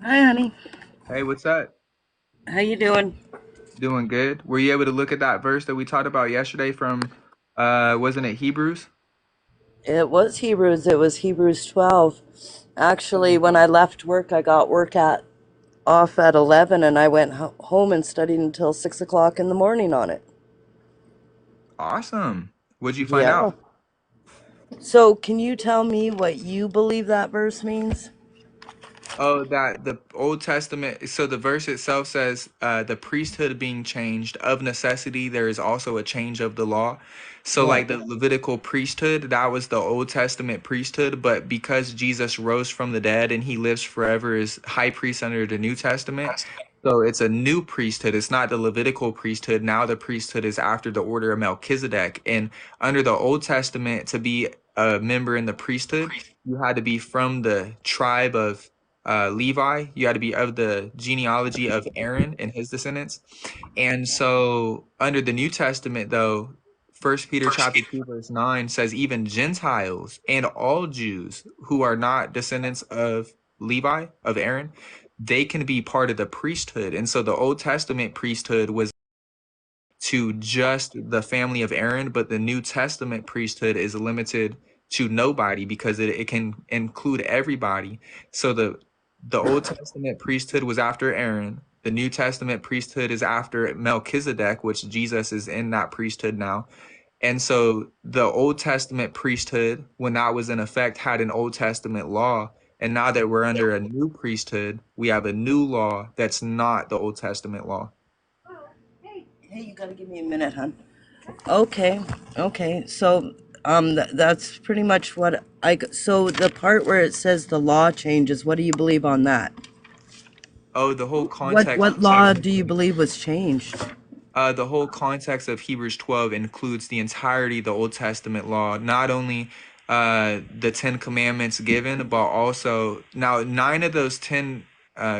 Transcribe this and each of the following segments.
Hi, honey. Hey, what's up? How you doing? Doing good. Were you able to look at that verse that we talked about yesterday from wasn't it Hebrews? It was Hebrews. It was Hebrews 12. Actually, when I left work, I got work at off at 11, and I went home and studied until 6 o'clock in the morning on it. Awesome. What'd you find Yeah. out? So, can you tell me what you believe that verse means? Oh, that the Old Testament, so the verse itself says the priesthood being changed of necessity, there is also a change of the law. So Yeah. like the Levitical priesthood, that was the Old Testament priesthood, but because Jesus rose from the dead and he lives forever as high priest under the New Testament, so it's a new priesthood. It's not the Levitical priesthood. Now the priesthood is after the order of Melchizedek. And under the Old Testament, to be a member in the priesthood, you had to be from the tribe of Levi. You had to be of the genealogy of Aaron and his descendants. And so under the New Testament, though, First Peter chapter 2 verse 9 says even Gentiles and all Jews who are not descendants of Levi, of Aaron, they can be part of the priesthood. And so the Old Testament priesthood was to just the family of Aaron, but the New Testament priesthood is limited to nobody because it can include everybody. So the Old Testament priesthood was after Aaron. The New Testament priesthood is after Melchizedek, which Jesus is in that priesthood now. And so the Old Testament priesthood, when that was in effect, had an Old Testament law. And now that we're under a new priesthood, we have a new law that's not the Old Testament law. Hey, you gotta give me a minute, hon. Okay. Okay. So, that's pretty much what So the part where it says the law changes, what do you believe on that? Oh, the whole What context. what law do you believe was changed? The whole context of Hebrews 12 includes the entirety of the Old Testament law, not only the Ten Commandments given, but also now nine of those ten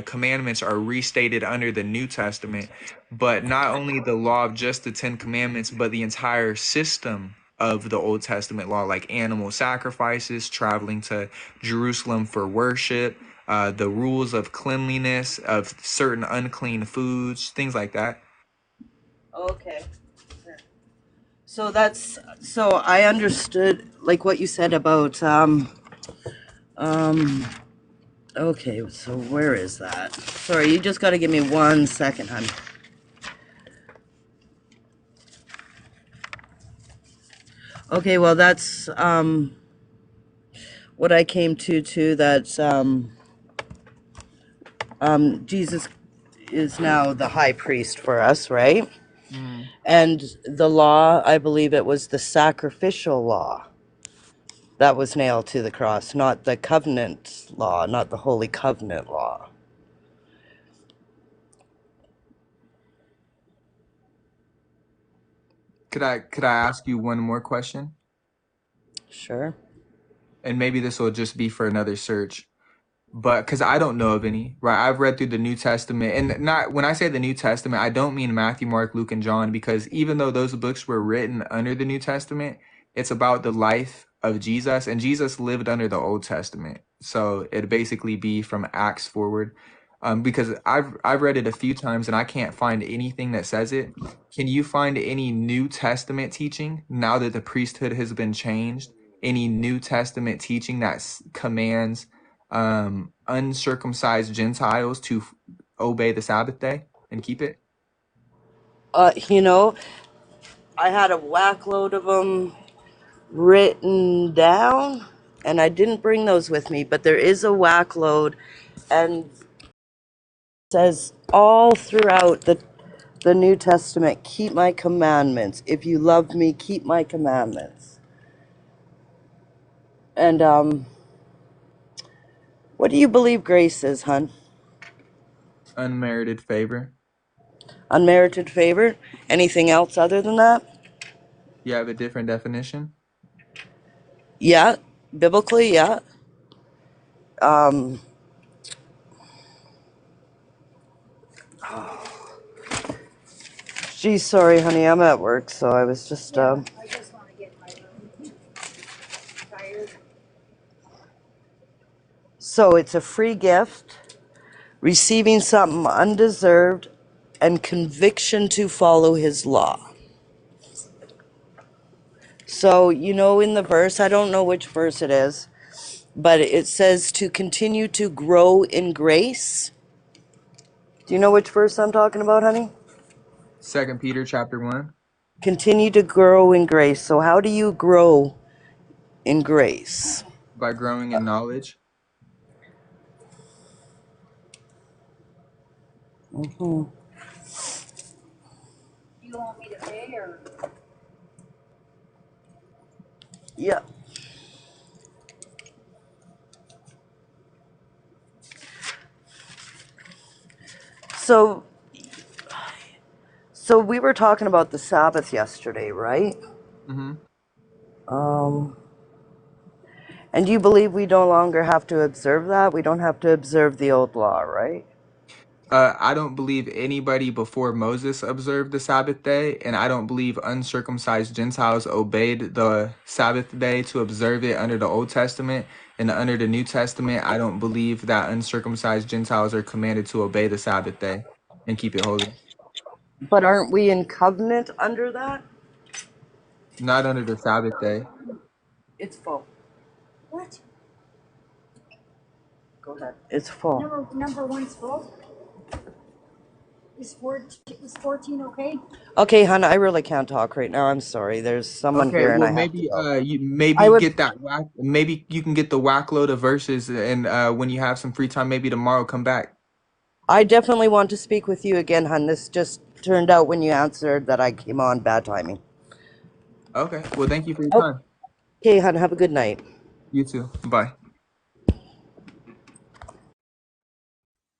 commandments are restated under the New Testament. But not only the law of just the Ten Commandments, but the entire system of the Old Testament law, like animal sacrifices, traveling to Jerusalem for worship, the rules of cleanliness, of certain unclean foods, things like that. Okay. So I understood like what you said about um okay, so where is that? Sorry, you just got to give me 1 second, hon. Okay, well that's what I came to that Jesus is now the high priest for us, right? And the law, I believe it was the sacrificial law that was nailed to the cross, not the covenant law, not the holy covenant law. Could I ask you one more question? Sure. And maybe this will just be for another search. But because I don't know of any, right? I've read through the New Testament, and not when I say the New Testament, I don't mean Matthew, Mark, Luke, and John, because even though those books were written under the New Testament, it's about the life of Jesus, and Jesus lived under the Old Testament. So it'd basically be from Acts forward. Because I've read it a few times and I can't find anything that says it. Can you find any New Testament teaching now that the priesthood has been changed? Any New Testament teaching that commands uncircumcised Gentiles to obey the Sabbath day and keep it? You know, I had a whack load of them written down, and I didn't bring those with me, but there is a whack load, and it says all throughout the New Testament, keep my commandments. If you love me, keep my commandments. And what do you believe grace is, hon? Unmerited favor. Unmerited favor? Anything else other than that? You have a different definition? Yeah, biblically, yeah. Um, Geez, sorry, honey, I'm at work, so I was just so it's a free gift. receiving something undeserved, and conviction to follow his law. So, in the verse, I don't know which verse it is, but it says to continue to grow in grace. Do you know which verse I'm talking about, honey? 2 Peter chapter 1. Continue to grow in grace. So, how do you grow in grace? By growing in knowledge. Hmm. You want me to pay or? Yeah. So, we were talking about the Sabbath yesterday, right? Mm-hmm. Um, and you believe we no longer have to observe that? We don't have to observe the old law, right? I don't believe anybody before Moses observed the Sabbath day, and I don't believe uncircumcised Gentiles obeyed the Sabbath day to observe it under the Old Testament. And under the New Testament, I don't believe that uncircumcised Gentiles are commanded to obey the Sabbath day and keep it holy. But aren't we in covenant under that? Not under the Sabbath day. It's full. What? Go ahead. It's full. Number one's full? Is 14 okay? Okay, hon, I really can't talk right now. I'm sorry. There's someone Okay, here and well I have to maybe go. you I would get that maybe you can get the whack load of verses, and when you have some free time, maybe tomorrow come back. I definitely want to speak with you again, hon. This just turned out when you answered that I came on bad timing. Okay, well thank you for your time. Okay, hon, have a good night. You too. Bye.